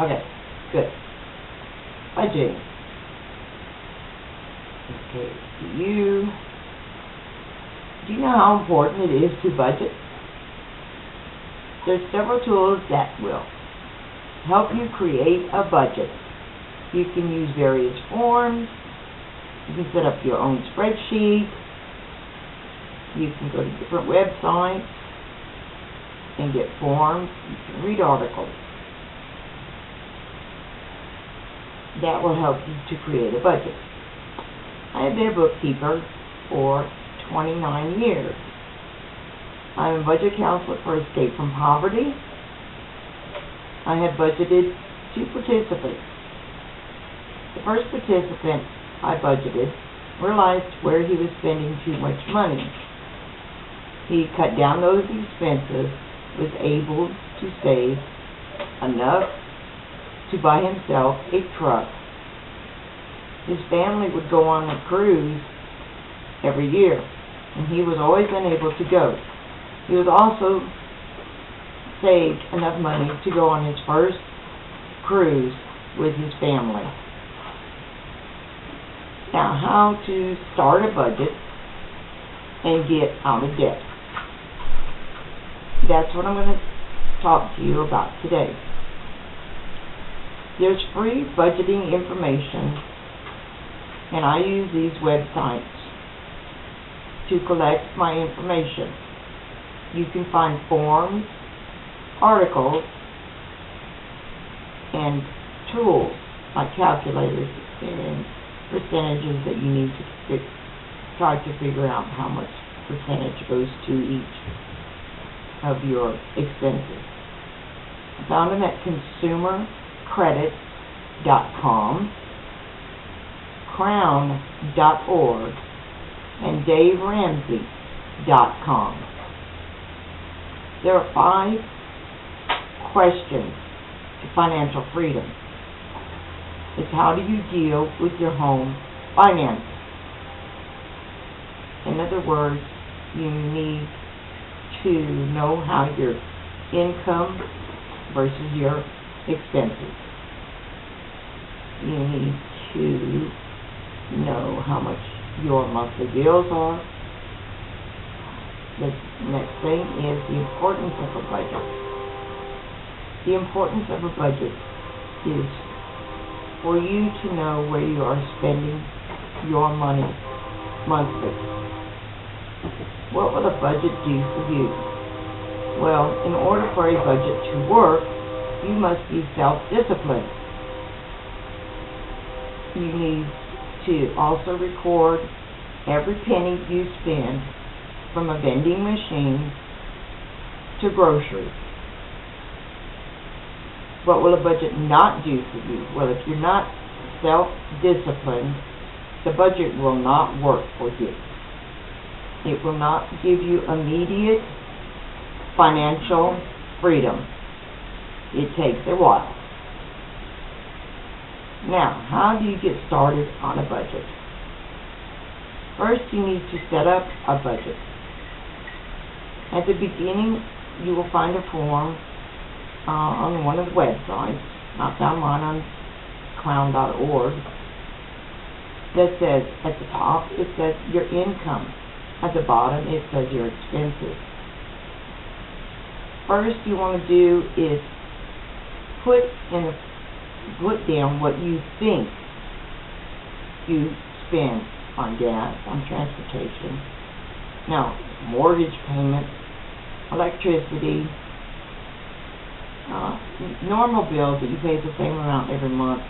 Okay, good. Budgeting. Okay, do you know how important it is to budget? There's several tools that will help you create a budget. You can use various forms. You can set up your own spreadsheet. You can go to different websites and get forms. You can read articles. That will help you to create a budget. I have been a bookkeeper for 29 years. I'm a budget counselor for Escape from Poverty. I have budgeted 2 participants. The first participant I budgeted realized where he was spending too much money. He cut down those expenses, was able to save enough to buy himself a truck. His family would go on a cruise every year, and he was always unable to go. He was also saved enough money to go on his first cruise with his family. Now, how to start a budget and get out of debt. That's what I'm going to talk to you about today. There's free budgeting information, and I use these websites to collect my information. You can find forms, articles, and tools like calculators and percentages that you need to try to figure out how much percentage goes to each of your expenses. I found them at consumercredit.com, crown.org, and daveramsey.com. There are 5 questions to financial freedom. It's how do you deal with your home finances? In other words, you need to know how your income versus your expenses. You need to know how much your monthly bills are. The next thing is the importance of a budget. The importance of a budget is for you to know where you are spending your money monthly. What will a budget do for you? Well, in order for a budget to work, you must be self-disciplined. You need to also record every penny you spend, from a vending machine to groceries. What will a budget not do for you? Well, if you're not self-disciplined, the budget will not work for you. It will not give you immediate financial freedom. It takes a while. Now, how do you get started on a budget? First, you need to set up a budget. At the beginning, you will find a form on one of the websites. I found mine on crown.org that says, at the top, it says your income. At the bottom, it says your expenses. First, you want to do is put down what you think you spend on gas, on transportation. Now, mortgage payment, electricity, normal bills that you pay the same amount every month,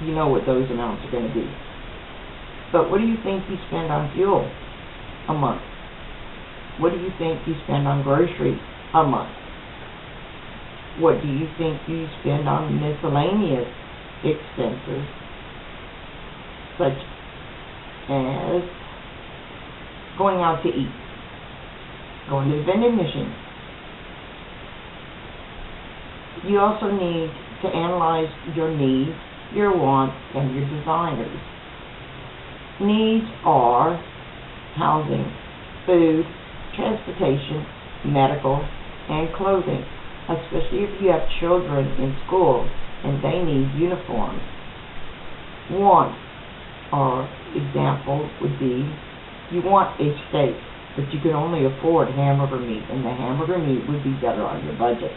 you know what those amounts are going to be. But what do you think you spend on fuel a month? What do you think you spend on groceries a month? What do you think you spend on miscellaneous expenses, such as going out to eat, going to the vending machine? You also need to analyze your needs, your wants, and your desires. Needs are housing, food, transportation, medical, and clothing. Especially if you have children in school, and they need uniforms. Wants, or example would be, you want a steak, but you can only afford hamburger meat, and the hamburger meat would be better on your budget.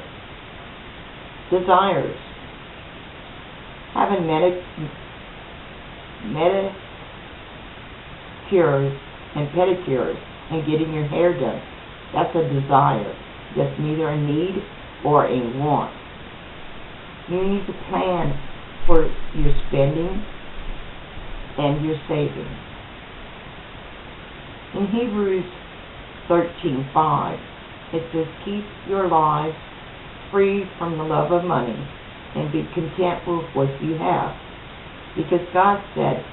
Desires, having manicures and pedicures and getting your hair done. That's a desire. That's neither a need or a want. You need to plan for your spending and your saving. In Hebrews 13:5, it says, keep your lives free from the love of money and be content with what you have. Because God said,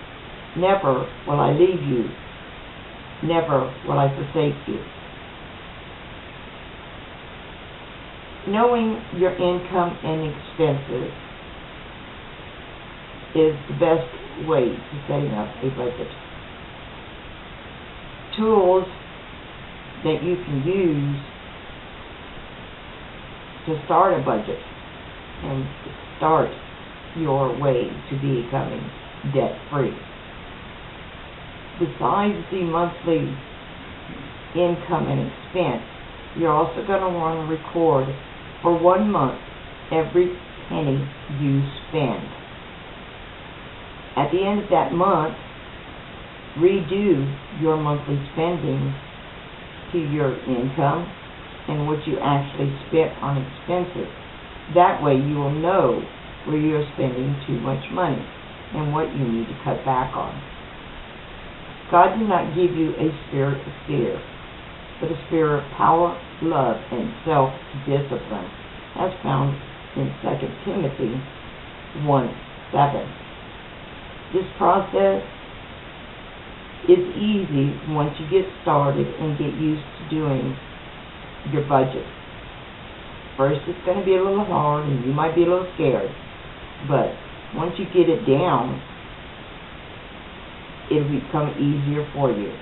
never will I leave you, never will I forsake you. Knowing your income and expenses is the best way to setting up a budget. Tools that you can use to start a budget and start your way to becoming debt-free. Besides the monthly income and expense, you're also going to want to record for 1 month every penny you spend. At the end of that month, redo your monthly spending to your income and what you actually spent on expenses. That way you will know where you're spending too much money and what you need to cut back on. God did not give you a spirit of fear, but a spirit of power, love, and self-discipline, as found in 2 Timothy 1:7. This process is easy once you get started and get used to doing your budget. First, it's going to be a little hard and you might be a little scared, but once you get it down, it'll become easier for you.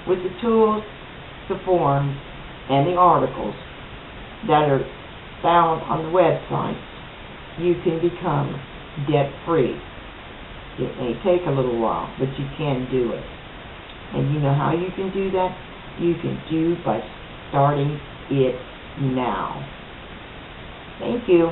With the tools, the forms, and the articles that are found on the website, you can become debt-free. It may take a little while, but you can do it. And you know how you can do that? You can do by starting it now. Thank you.